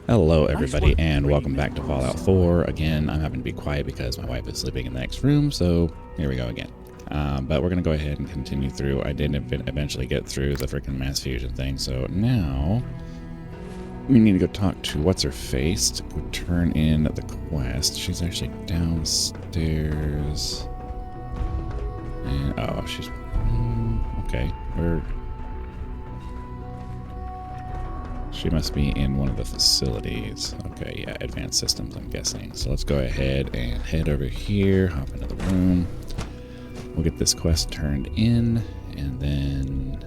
Hello everybody and welcome back to Fallout 4. Again, I'm having to be quiet because my wife is sleeping in the next room, so here we go again. But we're going to go ahead and continue through. I did eventually get through the freaking mass fusion thing, so now we need to go talk to What's-Her-Face to go turn in the quest. She's actually downstairs. And, oh, she's... okay, she must be in one of the facilities. Okay, yeah, advanced systems, I'm guessing. So let's go ahead and head over here, hop into the room. We'll get this quest turned in, and then...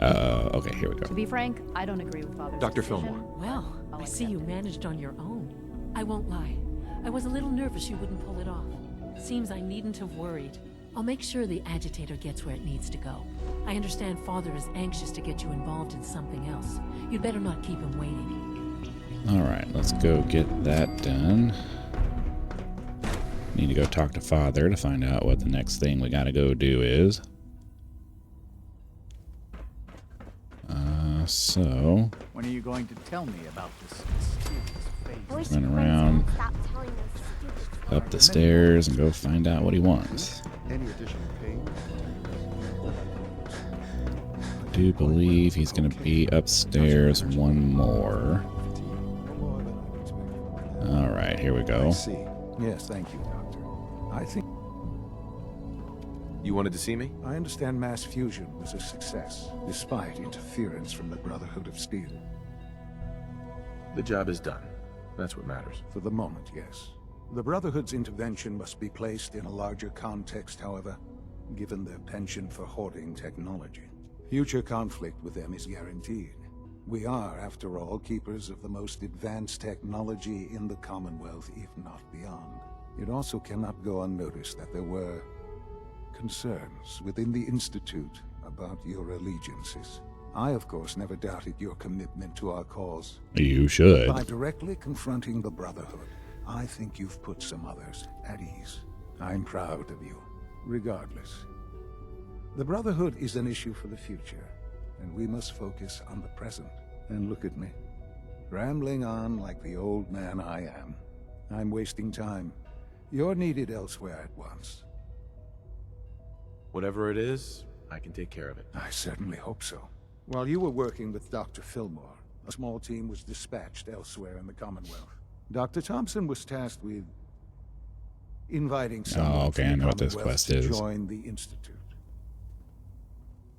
okay, here we go. To be frank, I don't agree with Father's Dr. decision. Fillmore. Well, I see you managed on your own. I won't lie. I was a little nervous you wouldn't pull it off. Seems I needn't have worried. I'll make sure the agitator gets where it needs to go. I understand Father is anxious to get you involved in something else. You'd better not keep him waiting. Alright, let's go get that done. Need to go talk to Father to find out what the next thing we gotta go do is. So... when are you going to tell me about this mysterious phase? run around up the stairs and go find out what he wants. Any additional pain? I do believe he's going to be upstairs one more. Alright, here we go. I see. Yes, thank you, Doctor. I think... You wanted to see me? I understand mass fusion was a success, despite interference from the Brotherhood of Steel. The job is done. That's what matters. For the moment, yes. The Brotherhood's intervention must be placed in a larger context, however, given their penchant for hoarding technology. Future conflict with them is guaranteed. We are, after all, keepers of the most advanced technology in the Commonwealth, if not beyond. It also cannot go unnoticed that there were concerns within the Institute about your allegiances. I, of course, never doubted your commitment to our cause. You should. By directly confronting the Brotherhood, I think you've put some others at ease. I'm proud of you, regardless. The Brotherhood is an issue for the future, and we must focus on the present. And look at me, rambling on like the old man I am. I'm wasting time. You're needed elsewhere at once. Whatever it is, I can take care of it. I certainly hope so. While you were working with Dr. Fillmore, a small team was dispatched elsewhere in the Commonwealth. Dr. Thompson was tasked with inviting someone okay, from I the know what this Commonwealth quest to is. join the Institute.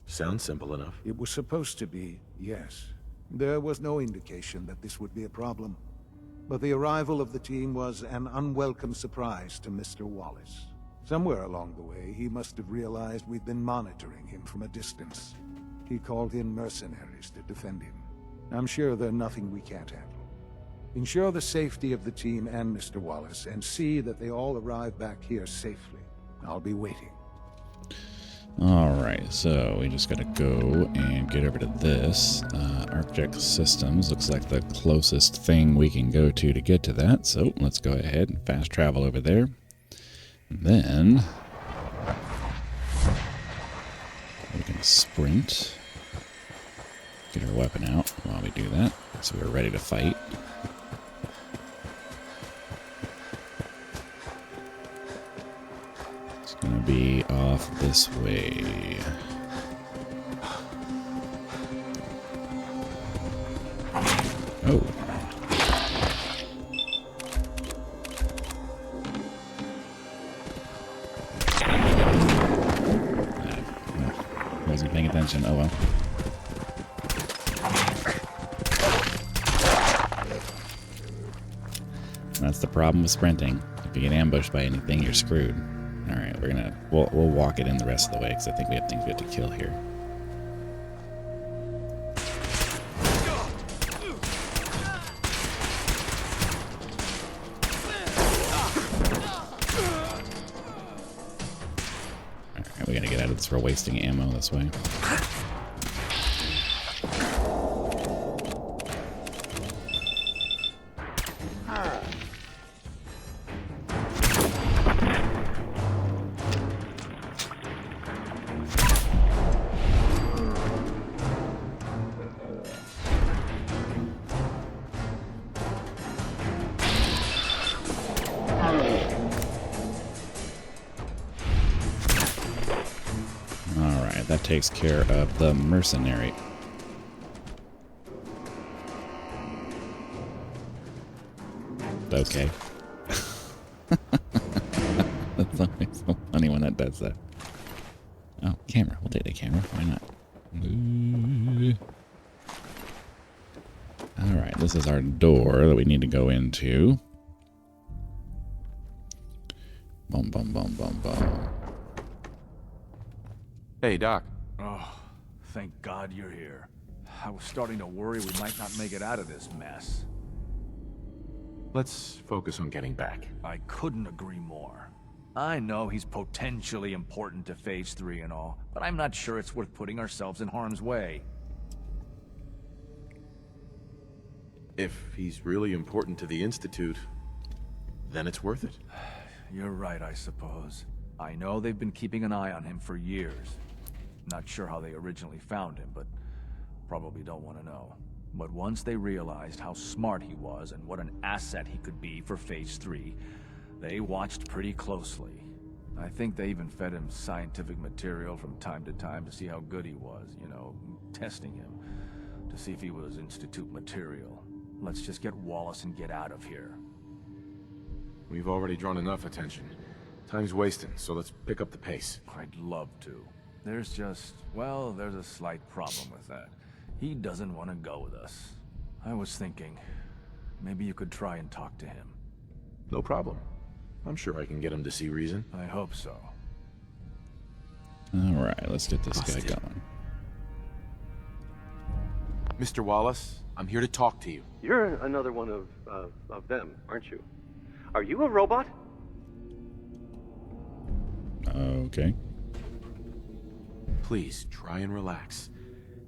Sounds simple enough. It was supposed to be, yes. There was no indication that this would be a problem. But the arrival of the team was an unwelcome surprise to Mr. Wallace. Somewhere along the way, he must have realized we'd been monitoring him from a distance. He called in mercenaries to defend him. I'm sure they're nothing we can't handle. Ensure the safety of the team and Mr. Wallace, and see that they all arrive back here safely. I'll be waiting. Alright, so we just gotta go and get over to this. Arctic Systems looks like the closest thing we can go to get to that, so let's go ahead and fast travel over there. And then we can sprint, get our weapon out while we do that, so we're ready to fight. It's gonna be off this way. Oh. Wasn't paying attention. Oh well. That's the problem with sprinting. If you get ambushed by anything, you're screwed. All right, we'll walk it in the rest of the way because I think we have things we have to kill here. All right, we gotta get out of this. We're wasting ammo this way. takes care of the mercenary. Okay. That's always so funny when that does that. Oh, camera. We'll take the camera. Why not? Ooh. Alright, this is our door that we need to go into. Boom, boom, boom, boom, boom. Hey, Doc. Oh, thank God you're here. I was starting to worry we might not make it out of this mess. Let's focus on getting back. I couldn't agree more. I know he's potentially important to Phase 3 and all, but I'm not sure it's worth putting ourselves in harm's way. If he's really important to the Institute, then it's worth it. You're right, I suppose. I know they've been keeping an eye on him for years. Not sure how they originally found him, but probably don't want to know. But once they realized how smart he was and what an asset he could be for Phase 3, they watched pretty closely. I think they even fed him scientific material from time to time to see how good he was, you know, testing him, to see if he was Institute material. Let's just get Wallace and get out of here. We've already drawn enough attention. Time's wasting, so let's pick up the pace. I'd love to. There's just, well, there's a slight problem with that. He doesn't want to go with us. I was thinking, maybe you could try and talk to him. No problem. I'm sure I can get him to see reason. I hope so. Alright, let's get this guy Busted. going. Mr. Wallace, I'm here to talk to you. You're another one of them, aren't you? Are you a robot? Okay. Please, try and relax.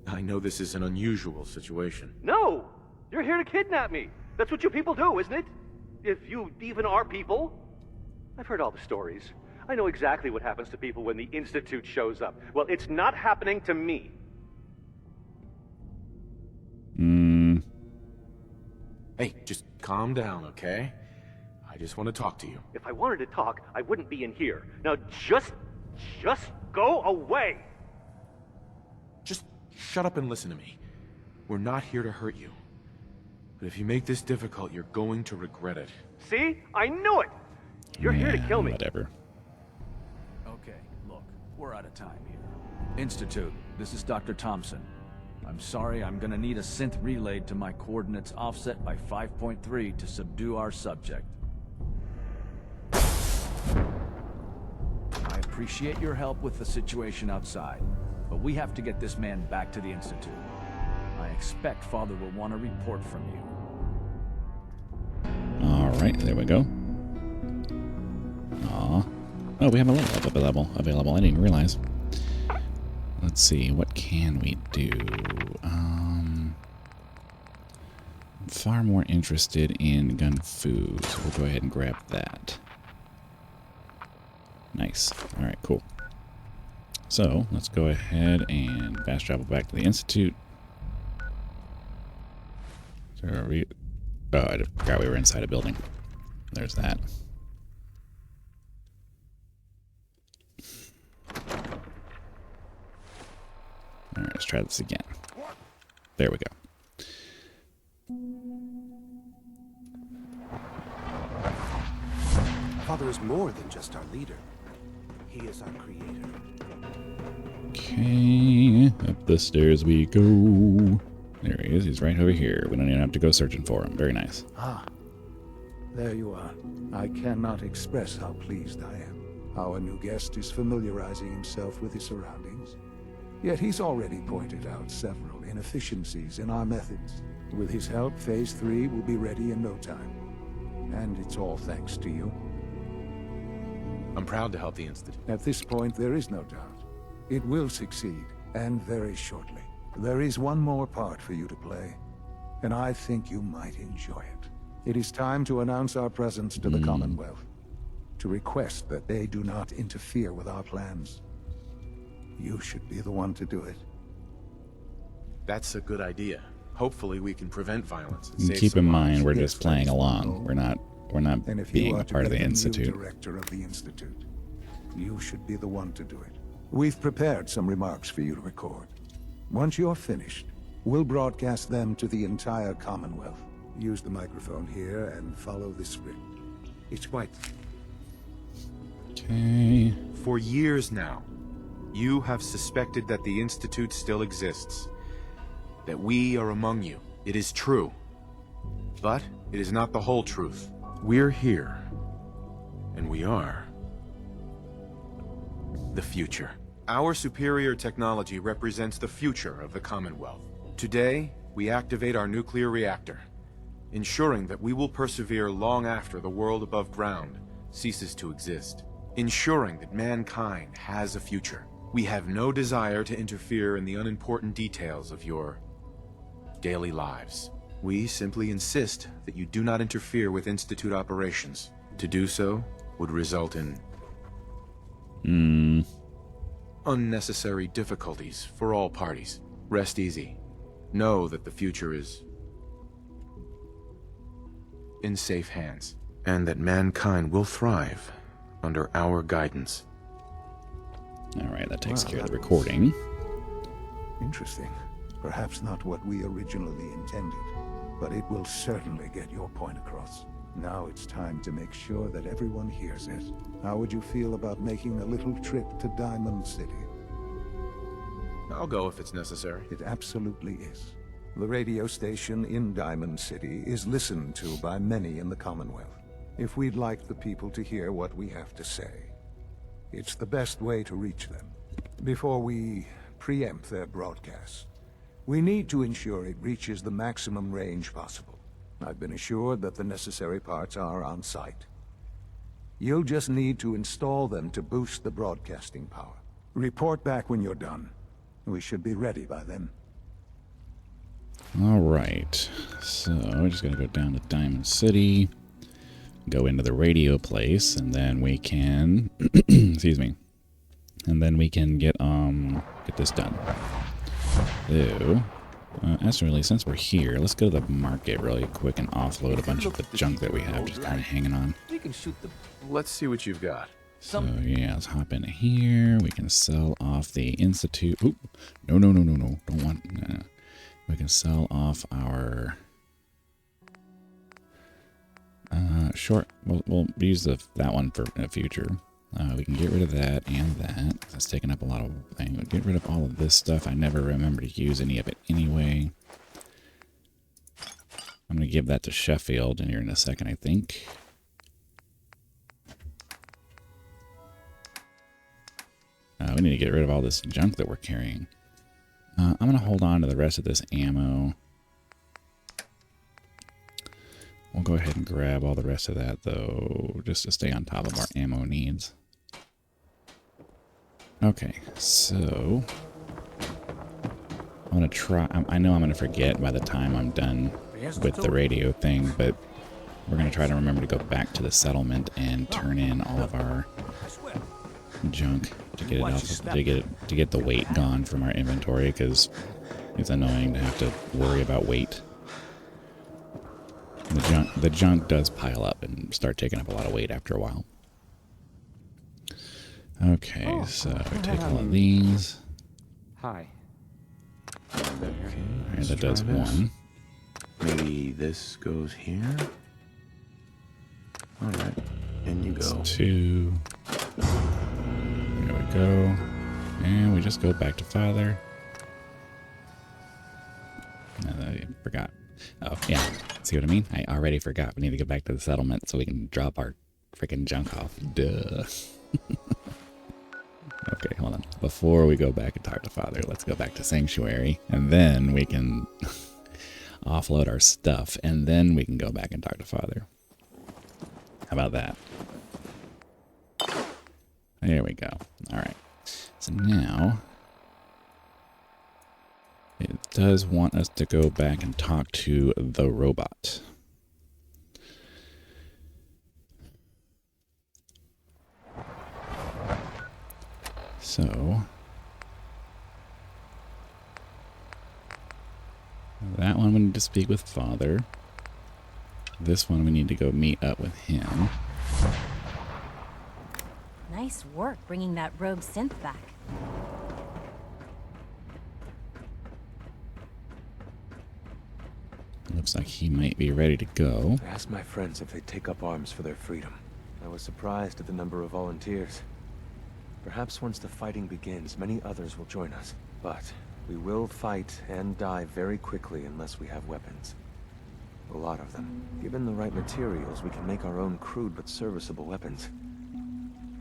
I know this is an unusual situation. No! You're here to kidnap me. That's what you people do, isn't it? If you even are people. I've heard all the stories. I know exactly what happens to people when the Institute shows up. Well, it's not happening to me. Hey, just calm down, okay? I just want to talk to you. If I wanted to talk, I wouldn't be in here. Now just go away! Just shut up and listen to me. We're not here to hurt you. But if you make this difficult, you're going to regret it. See? I knew it! You're here to kill me. Whatever. Okay, look, we're out of time here. Institute, this is Dr. Thompson. I'm sorry, I'm gonna need a synth relayed to my coordinates offset by 5.3 to subdue our subject. I appreciate your help with the situation outside, but we have to get this man back to the Institute. I expect Father will want a report from you. Alright, there we go. Aw. Oh, we have a level available. I didn't realize. Let's see, what can we do? I'm far more interested in gun food, so we'll go ahead and grab that. Nice. Alright, cool. So, let's go ahead and fast travel back to the Institute. So are we... Oh, I forgot we were inside a building. There's that. Alright, let's try this again. There we go. Father is more than just our leader. He is our creator. Okay, up the stairs we go. There he is. He's right over here. We don't even have to go searching for him. Very nice. Ah, there you are. I cannot express how pleased I am. Our new guest is familiarizing himself with his surroundings. Yet he's already pointed out several inefficiencies in our methods. With his help, Phase 3 will be ready in no time. And it's all thanks to you. I'm proud to help the Institute. At this point, there is no doubt. It will succeed, and very shortly. There is one more part for you to play, and I think you might enjoy it. It is time to announce our presence to the Commonwealth, to request that they do not interfere with our plans. You should be the one to do it. That's a good idea. Hopefully we can prevent violence. And And save keep in some mind, lives. we're Yes, just playing friends. along. We're not And if being you a are to part of be the new Institute. director of the Institute, you should be the one to do it. We've prepared some remarks for you to record. Once you're finished, we'll broadcast them to the entire Commonwealth. Use the microphone here and follow the script. It's white. Okay. For years now, you have suspected that the Institute still exists. That we are among you. It is true. But it is not the whole truth. We're here. And we are the future. Our superior technology represents the future of the Commonwealth. Today, we activate our nuclear reactor, ensuring that we will persevere long after the world above ground ceases to exist. Ensuring that mankind has a future. We have no desire to interfere in the unimportant details of your daily lives. We simply insist that you do not interfere with Institute operations. To do so would result in unnecessary difficulties for all parties. Rest easy. Know that the future is in safe hands, and that mankind will thrive under our guidance. Alright, that takes care of the recording. Interesting. Perhaps not what we originally intended, but it will certainly get your point across. Now it's time to make sure that everyone hears it. How would you feel about making a little trip to Diamond City? I'll go if it's necessary. It absolutely is. The radio station in Diamond City is listened to by many in the Commonwealth. If we'd like the people to hear what we have to say, it's the best way to reach them. Before we preempt their broadcasts, we need to ensure it reaches the maximum range possible. I've been assured that the necessary parts are on site. You'll just need to install them to boost the broadcasting power. Report back when you're done. We should be ready by then. Alright, so we're just going to go down to Diamond City, go into the radio place, and then we can, excuse me, and then we can get this done. So, actually, since we're here, let's go to the market really quick and offload a bunch of the junk that we have just kind of hanging on. We can shoot the... Let's see what you've got. So yeah, let's hop into here. We can sell off the Institute. Oop, no, don't want. No. We can sell off our short. We'll use that one for the future. We can get rid of that and that. That's taking up a lot of things. We'll get rid of all of this stuff. I never remember to use any of it anyway. I'm gonna give that to Sheffield in here in a second, I think. We need to get rid of all this junk that we're carrying. I'm going to hold on to the rest of this ammo. We'll go ahead and grab all the rest of that, though, just to stay on top of our ammo needs. Okay, so I'm going to try. I know I'm going to forget by the time I'm done with the radio thing, but we're going to try to remember to go back to the settlement and turn in all of our junk to get it off, to get the weight gone from our inventory, because it's annoying to have to worry about weight. The junk does pile up and start taking up a lot of weight after a while. Okay, so take all of these. Hi. Alright, that does one. Maybe this goes here. All right, in you go. Two. There we go. And we just go back to father. I forgot. Oh, yeah. See what I mean? I already forgot. We need to go back to the settlement so we can drop our freaking junk off. Duh. Okay, hold on. Before we go back and talk to father, let's go back to Sanctuary. And then we can offload our stuff. And then we can go back and talk to father. How about that? There we go. All right. So now it does want us to go back and talk to the robot. So that one we need to speak with father. This one we need to go meet up with him. Nice work bringing that rogue synth back. Looks like he might be ready to go. I asked my friends if they'd take up arms for their freedom. I was surprised at the number of volunteers. Perhaps once the fighting begins, many others will join us. But we will fight and die very quickly unless we have weapons. A lot of them. Given the right materials, we can make our own crude but serviceable weapons.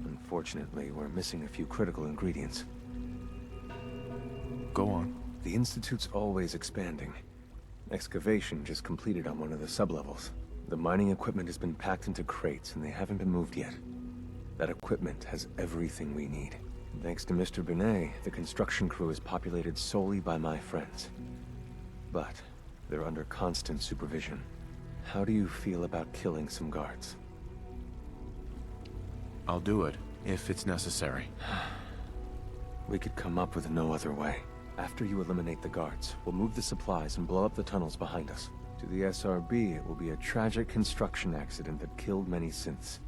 Unfortunately, we're missing a few critical ingredients. Go on. The Institute's always expanding. Excavation just completed on one of the sublevels. The mining equipment has been packed into crates and they haven't been moved yet. That equipment has everything we need. Thanks to Mr. Binet, the construction crew is populated solely by my friends. But they're under constant supervision. How do you feel about killing some guards? I'll do it, if it's necessary. We could come up with no other way. After you eliminate the guards, we'll move the supplies and blow up the tunnels behind us. To the SRB, it will be a tragic construction accident that killed many synths.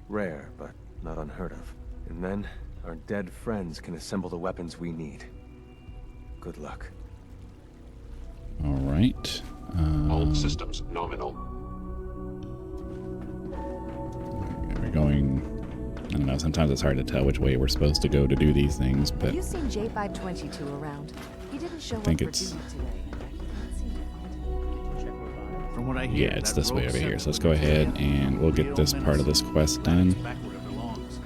Rare, but not unheard of. And then, our dead friends can assemble the weapons we need. Good luck. All right. All systems nominal. We're going... I don't know, sometimes it's hard to tell which way we're supposed to go to do these things, but... Have you seen J522 around? He didn't show up think for it's- duty today. From what I hear, Yeah, it's that this way rogue over here. synth So let's go ahead and we'll get this part of this quest done. back where it belongs.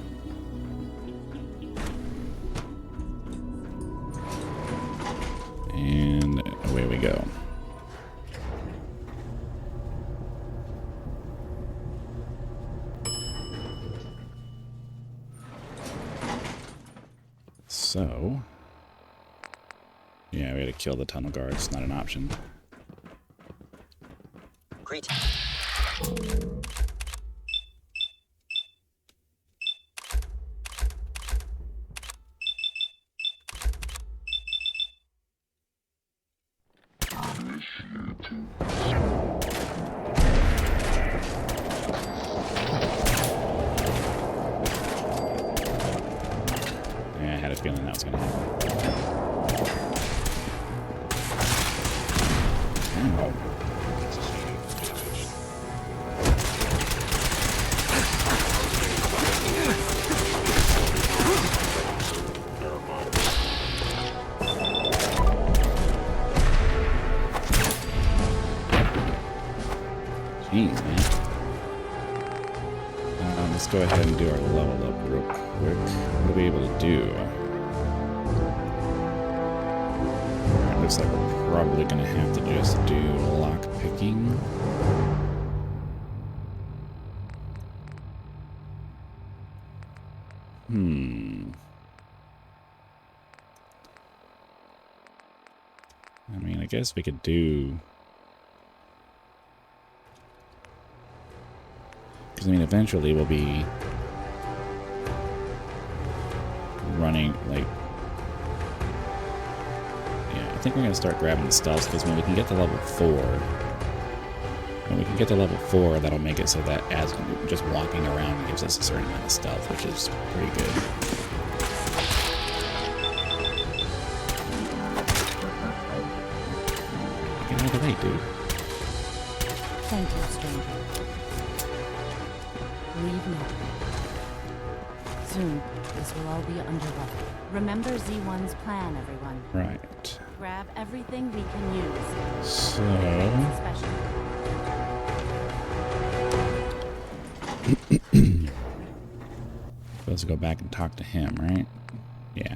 And away we go. So, yeah, we had to kill the tunnel guards. Not an option. Great. Yeah, I had a feeling that was going to happen. Oh. Jeez, man. Let's go ahead and do our level up real quick. What are we able to do? Alright, looks like we're probably going to have to just do lock picking. I mean, I guess we could do... Because, I mean, eventually we'll be running, like... Yeah, I think we're going to start grabbing the stealth, because when we can get to level 4... When we can get to level 4, that'll make it so that as just walking around gives us a certain amount of stealth, which is pretty good. Get out of the way, dude. Thank you, stranger. Leave now. Soon, this will all be underway. Remember Z1's plan, everyone. Right. Grab everything we can use. So... Especially. Supposed to go back and talk to him, right? Yeah.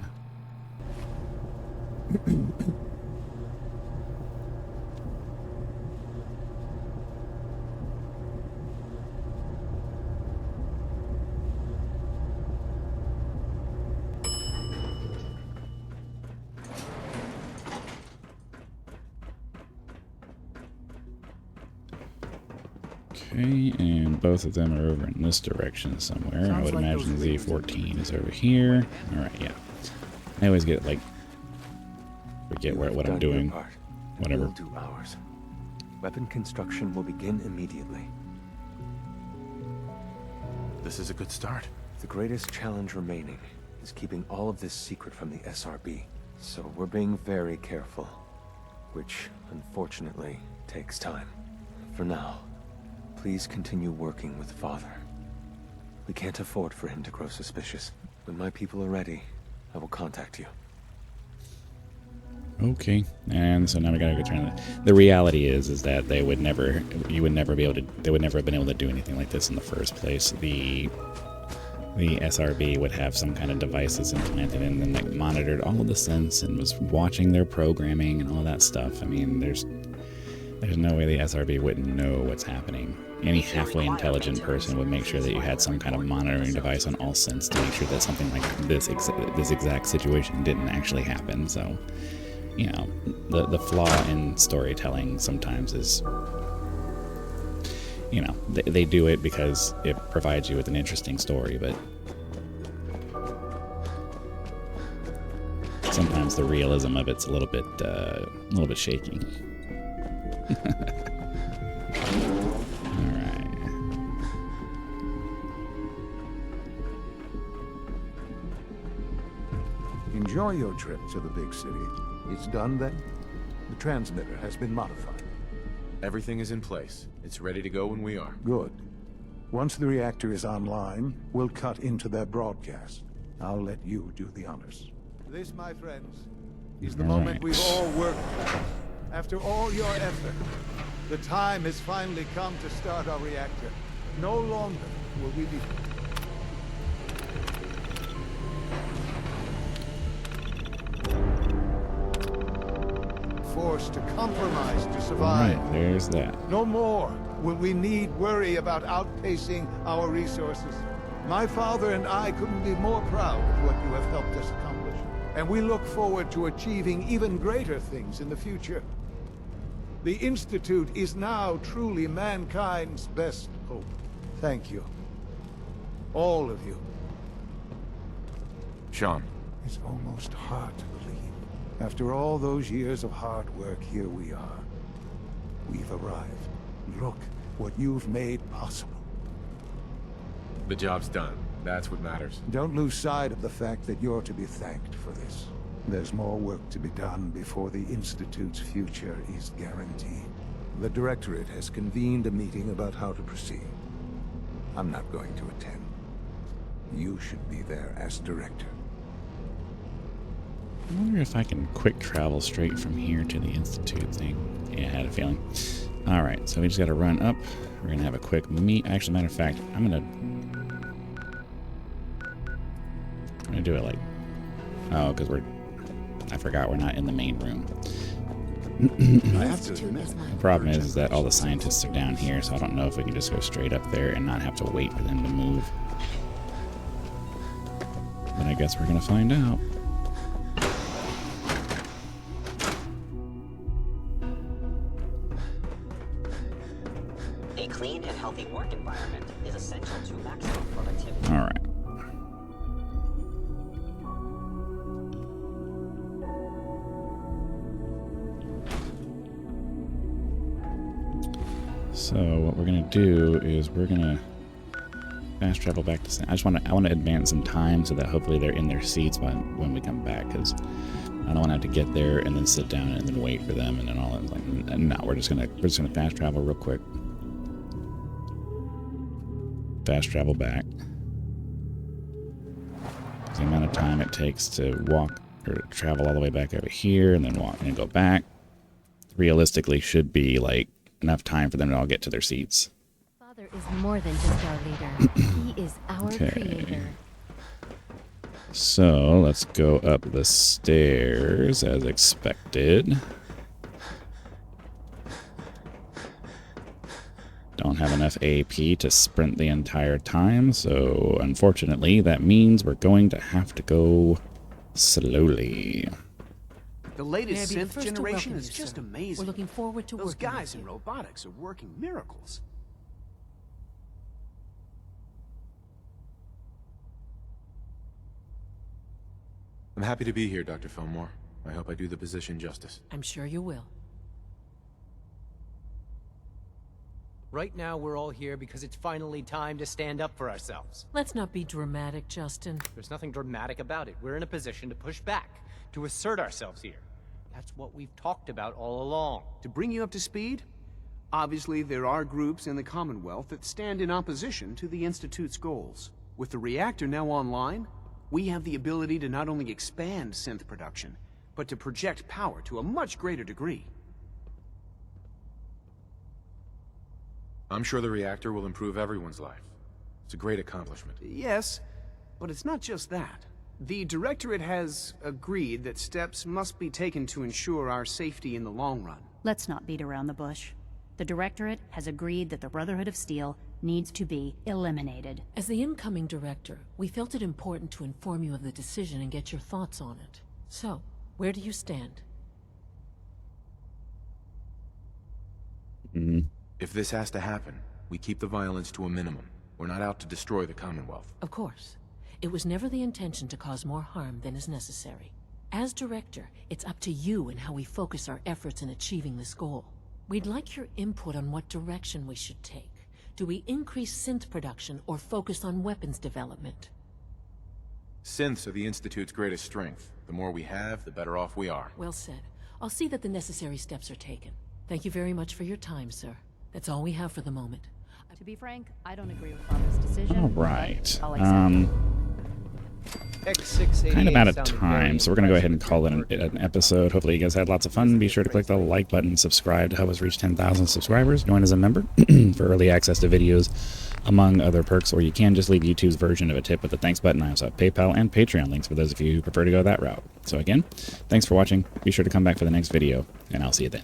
Okay, and both of them are over in this direction somewhere. I would imagine Z14 is over here. Alright, yeah. I always get, like, forget what I'm doing. Whatever. We'll do ours. Weapon construction will begin immediately. This is a good start. The greatest challenge remaining is keeping all of this secret from the SRB. So we're being very careful, which unfortunately takes time. For now, please continue working with Father. We can't afford for him to grow suspicious. When my people are ready, I will contact you. Okay, and so now we gotta go turn it. The reality is that they would never, you would never be able to, they would never have been able to do anything like this in the first place. The SRB would have some kind of devices implanted in them that monitored all of the sense and was watching their programming and all that stuff. I mean, there's no way the SRB wouldn't know what's happening. Any halfway intelligent person would make sure that you had some kind of monitoring device on all sense to make sure that something like this exact situation didn't actually happen. So, you know, the flaw in storytelling sometimes is, you know, they do it because it provides you with an interesting story, but sometimes the realism of it's a little bit shaky. Alright. Enjoy your trip to the big city. It's done then? The transmitter has been modified. Everything is in place. It's ready to go when we are. Good. Once the reactor is online, we'll cut into their broadcast. I'll let you do the honors. This, my friends, is the moment we've all worked for. After all your effort, the time has finally come to start our reactor. No longer will we be... forced to compromise to survive. Alright, there's that. No more will we need worry about outpacing our resources. My father and I couldn't be more proud of what you have helped us accomplish. And we look forward to achieving even greater things in the future. The Institute is now truly mankind's best hope. Thank you. All of you. Sean. It's almost hard to believe. After all those years of hard work, here we are. We've arrived. Look what you've made possible. The job's done. That's what matters. Don't lose sight of the fact that you're to be thanked for this. There's more work to be done before the Institute's future is guaranteed. The Directorate has convened a meeting about how to proceed. I'm not going to attend. You should be there as Director. I wonder if I can quick travel straight from here to the Institute thing. Yeah, I had a feeling. Alright, so we just gotta run up. We're gonna have a quick meet. Actually, matter of fact, I'm gonna do it like... Oh, because I forgot we're not in the main room. The problem is that all the scientists are down here, so I don't know if we can just go straight up there and not have to wait for them to move. But I guess we're gonna find out. A clean and healthy work environment is essential to maximum productivity. All right. So what we're gonna do is we're gonna fast travel back to. I want to advance some time so that hopefully they're in their seats when we come back, because I don't want to have to get there and then sit down and then wait for them and then all that. Like, no, we're just gonna fast travel real quick. Fast travel back. The amount of time it takes to walk or travel all the way back over here and then walk and go back realistically should be like enough time for them to all get to their seats. Father is more than just our leader. He is our creator. So let's go up the stairs as expected. Don't have enough AP to sprint the entire time, so unfortunately that means we're going to have to go slowly. The latest May I be the synth first to generation welcome is you, just sir. amazing. We're looking forward to Those working with guys in you. robotics are working miracles. I'm happy to be here, Dr. Fillmore. I hope I do the position justice. I'm sure you will. Right now, we're all here because it's finally time to stand up for ourselves. Let's not be dramatic, Justin. There's nothing dramatic about it. We're in a position to push back, to assert ourselves here. That's what we've talked about all along. To bring you up to speed, obviously there are groups in the Commonwealth that stand in opposition to the Institute's goals. With the reactor now online, we have the ability to not only expand synth production, but to project power to a much greater degree. I'm sure the reactor will improve everyone's life. It's a great accomplishment. Yes, but it's not just that. The Directorate has agreed that steps must be taken to ensure our safety in the long run. Let's not beat around the bush. The Directorate has agreed that the Brotherhood of Steel needs to be eliminated. As the incoming director, we felt it important to inform you of the decision and get your thoughts on it. So, where do you stand? If this has to happen, we keep the violence to a minimum. We're not out to destroy the Commonwealth. Of course. It was never the intention to cause more harm than is necessary. As director, it's up to you and how we focus our efforts in achieving this goal. We'd like your input on what direction we should take. Do we increase synth production or focus on weapons development? Synths are the Institute's greatest strength. The more we have, the better off we are. Well said. I'll see that the necessary steps are taken. Thank you very much for your time, sir. That's all we have for the moment. To be frank, I don't agree with Father's decision. All right. I'll accept it. Kind of out of time, so we're going to go ahead and call it an episode. Hopefully you guys had lots of fun. Be sure to click the like button, subscribe to help us reach 10,000 subscribers. Join as a member for early access to videos, among other perks, or you can just leave YouTube's version of a tip with the thanks button. I also have PayPal and Patreon links for those of you who prefer to go that route. So again, thanks for watching. Be sure to come back for the next video, and I'll see you then.